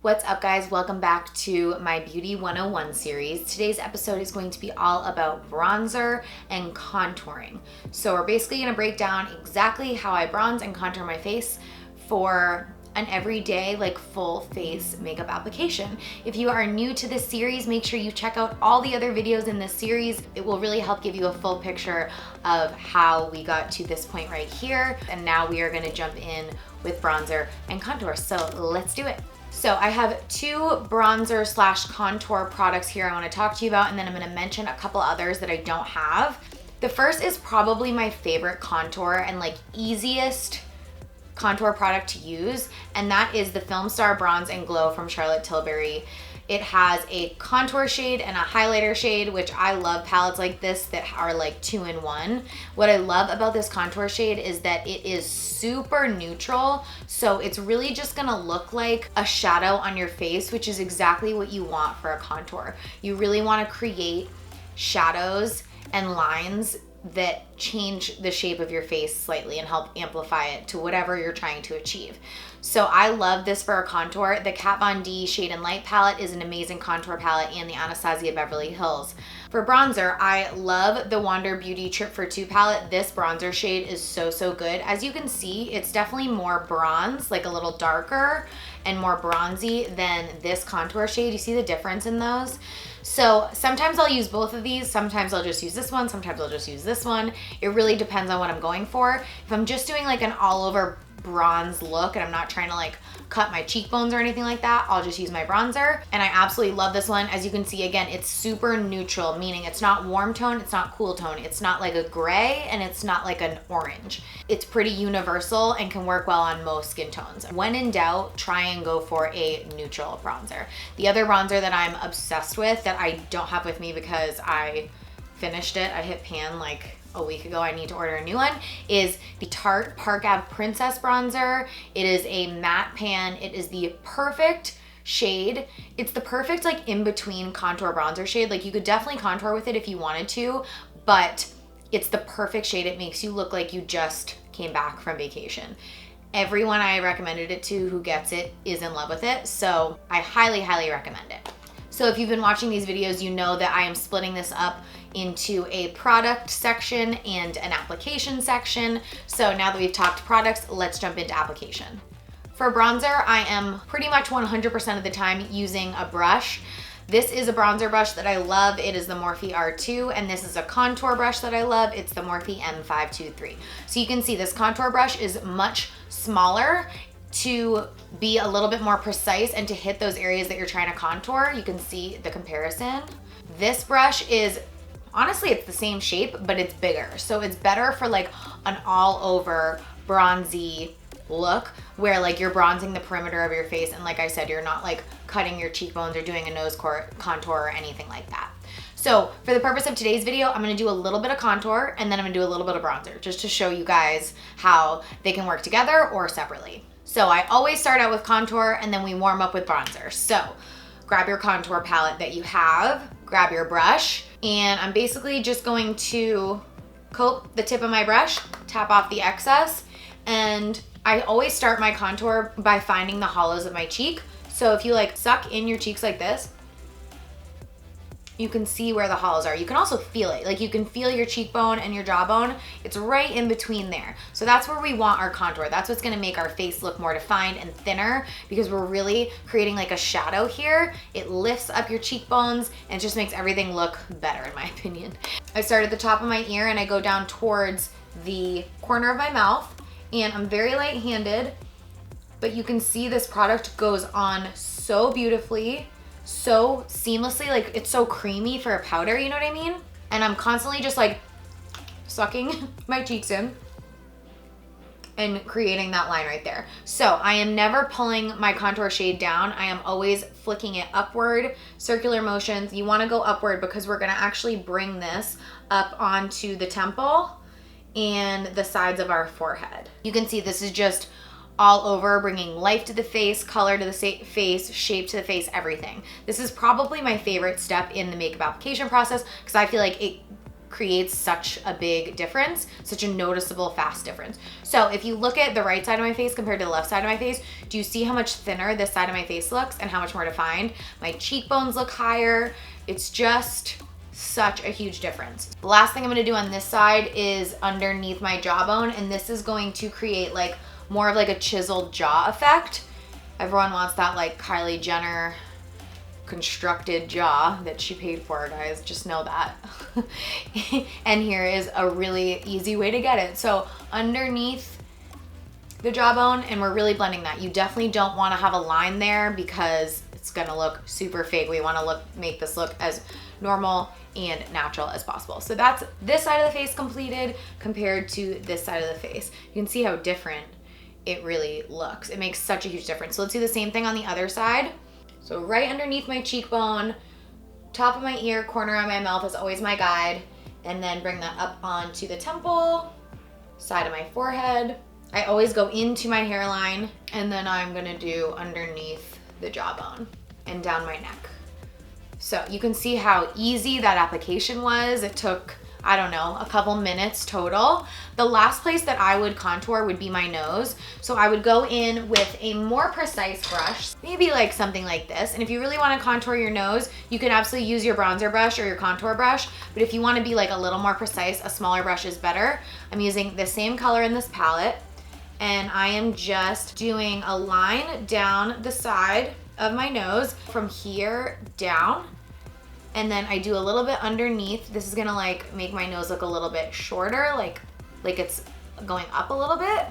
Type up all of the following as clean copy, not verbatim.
What's up, guys? Welcome back to my Beauty 101 series. Today's episode is going to be all about bronzer and contouring. So we're basically going to break down exactly how I bronze and contour my face for an everyday, like, full face makeup application. If you are new to this series, make sure you check out all the other videos in this series. It will really help give you a full picture of how we got to this point right here. And now we are going to jump in with bronzer and contour. So let's do it. So I have two bronzer slash contour products here I want to talk to you about, and then I'm going to mention a couple others that I don't have. The first is probably my favorite contour and like easiest contour product to use, and that is the FILMSTAR Bronze and Glow from Charlotte Tilbury. It has a contour shade and a highlighter shade, which I love palettes like this that are like 2-in-1. What I love about this contour shade is that it is super neutral, so it's really just gonna look like a shadow on your face, which is exactly what you want for a contour. You really wanna create shadows and lines that change the shape of your face slightly and help amplify it to whatever you're trying to achieve. So I love this for a contour. The Kat Von D Shade and Light palette is an amazing contour palette, and the Anastasia Beverly Hills. For bronzer, I love the Wander Beauty Trip for 2 palette. This bronzer shade is so good. As you can see, it's definitely more bronze, like a little darker and more bronzy than this contour shade. You see the difference in those? So sometimes I'll use both of these, sometimes I'll just use this one, sometimes I'll just use this one. It really depends on what I'm going for. If I'm just doing like an all over bronze look and I'm not trying to like cut my cheekbones or anything like that, I'll just use my bronzer. And I absolutely love this one. As you can see, again, it's super neutral, meaning it's not warm tone, it's not cool tone, it's not like a gray, and it's not like an orange. It's pretty universal and can work well on most skin tones. When in doubt, try and go for a neutral bronzer. The other bronzer that I'm obsessed with that I don't have with me because I finished it, I hit pan like a week ago, I need to order a new one, is the Tarte Park Ave Princess Bronzer. It is a matte pan. It is the perfect shade. It's the perfect like in-between contour bronzer shade. Like you could definitely contour with it if you wanted to, but it's the perfect shade. It makes you look like you just came back from vacation. Everyone I recommended it to who gets it is in love with it, so I highly recommend it. So if you've been watching these videos, you know that I am splitting this up into a product section and an application section. So now that we've talked products, let's jump into application. For bronzer, I am pretty much 100% of the time using a brush. This is a bronzer brush that I love. It is the MORPHE R2, and this is a contour brush that I love. It's the MORPHE M523. So you can see this contour brush is much smaller to be a little bit more precise and to hit those areas that you're trying to contour. You can see the comparison. This brush is, honestly, it's the same shape, but it's bigger. So it's better for like an all over bronzy look where like you're bronzing the perimeter of your face, and like I said, you're not like cutting your cheekbones or doing a nose contour or anything like that. So for the purpose of today's video, I'm gonna do a little bit of contour and then I'm gonna do a little bit of bronzer just to show you guys how they can work together or separately. So I always start out with contour and then we warm up with bronzer. So grab your contour palette that you have, grab your brush, and I'm basically just going to coat the tip of my brush, tap off the excess, and I always start my contour by finding the hollows of my cheek. So if you like suck in your cheeks like this, you can see where the hollows are. You can also feel it. Like you can feel your cheekbone and your jawbone. It's right in between there. So that's where we want our contour. That's what's gonna make our face look more defined and thinner because we're really creating like a shadow here. It lifts up your cheekbones and it just makes everything look better in my opinion. I start at the top of my ear and I go down towards the corner of my mouth, and I'm very light-handed, but you can see this product goes on so beautifully, so seamlessly, like it's so creamy for a powder, you know what I mean? And I'm constantly just like sucking my cheeks in and creating that line right there. So I am never pulling my contour shade down. I am always flicking it upward, circular motions. You wanna go upward because we're gonna actually bring this up onto the temple and the sides of our forehead. You can see this is just all over, bringing life to the face, color to the face, shape to the face, everything. This is probably my favorite step in the makeup application process because I feel like it creates such a big difference, such a noticeable, fast difference. So if you look at the right side of my face compared to the left side of my face, do you see how much thinner this side of my face looks and how much more defined? My cheekbones look higher. It's just such a huge difference. The last thing I'm gonna do on this side is underneath my jawbone, and this is going to create like more of like a chiseled jaw effect. Everyone wants that like Kylie Jenner constructed jaw that she paid for, guys, just know that. And here is a really easy way to get it. So underneath the jawbone, and we're really blending that. You definitely don't want to have a line there because it's gonna look super fake. We want to make this look as normal and natural as possible. So that's this side of the face completed compared to this side of the face. You can see how different it really looks. It makes such a huge difference. So let's do the same thing on the other side. So right underneath my cheekbone, top of my ear, corner of my mouth is always my guide. And then bring that up onto the temple, side of my forehead. I always go into my hairline, and then I'm gonna do underneath the jawbone and down my neck. So you can see how easy that application was. It took, I don't know, a couple minutes total. The last place that I would contour would be my nose. So I would go in with a more precise brush, maybe like something like this. And if you really want to contour your nose, you can absolutely use your bronzer brush or your contour brush. But if you want to be like a little more precise, a smaller brush is better. I'm using the same color in this palette, and I am just doing a line down the side of my nose from here down. And then I do a little bit underneath. This is gonna like make my nose look a little bit shorter, like it's going up a little bit.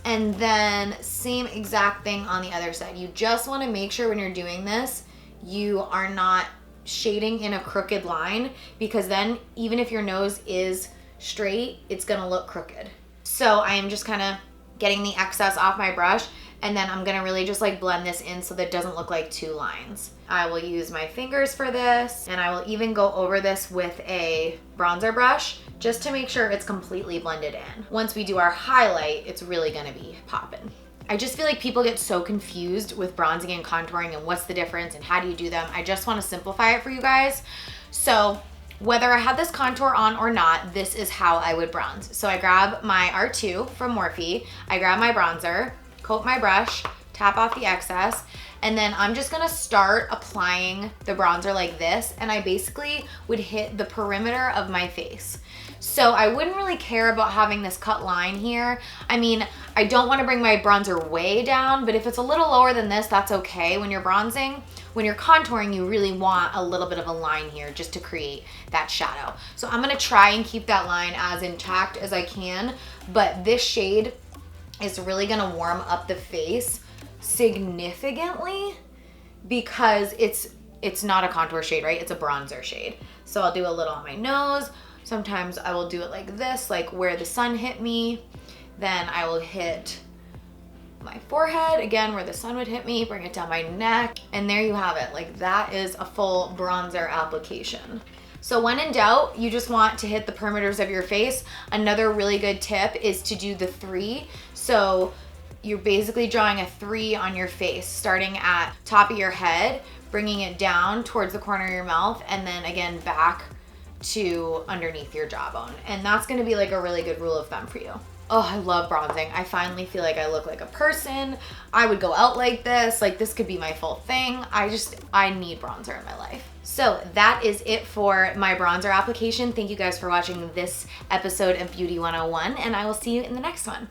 And then same exact thing on the other side. You just wanna make sure when you're doing this, you are not shading in a crooked line, because then even if your nose is straight, it's gonna look crooked. So I am just kind of getting the excess off my brush, and then I'm gonna really just like blend this in so that it doesn't look like two lines. I will use my fingers for this, and I will even go over this with a bronzer brush just to make sure it's completely blended in. Once we do our highlight, it's really gonna be popping. I just feel like people get so confused with bronzing and contouring and what's the difference and how do you do them. I just wanna simplify it for you guys. So whether I have this contour on or not, this is how I would bronze. So I grab my R2 from Morphe, I grab my bronzer, coat my brush, tap off the excess, and then I'm just gonna start applying the bronzer like this, and I basically would hit the perimeter of my face. So I wouldn't really care about having this cut line here. I mean, I don't wanna bring my bronzer way down, but if it's a little lower than this, that's okay. When you're bronzing, when you're contouring, you really want a little bit of a line here just to create that shadow. So I'm gonna try and keep that line as intact as I can, but this shade is really gonna warm up the face significantly because it's not a contour shade, right? It's a bronzer shade. So I'll do a little on my nose. Sometimes I will do it like this, like where the sun hit me. Then I will hit my forehead, again, where the sun would hit me, bring it down my neck, and there you have it. Like that is a full bronzer application. So when in doubt, you just want to hit the perimeters of your face. Another really good tip is to do the 3. So you're basically drawing a 3 on your face, starting at top of your head, bringing it down towards the corner of your mouth, and then again back to underneath your jawbone. And that's gonna be like a really good rule of thumb for you. Oh, I love bronzing. I finally feel like I look like a person. I would go out like this could be my full thing. I need bronzer in my life. So that is it for my bronzer application. Thank you guys for watching this episode of Beauty 101, and I will see you in the next one.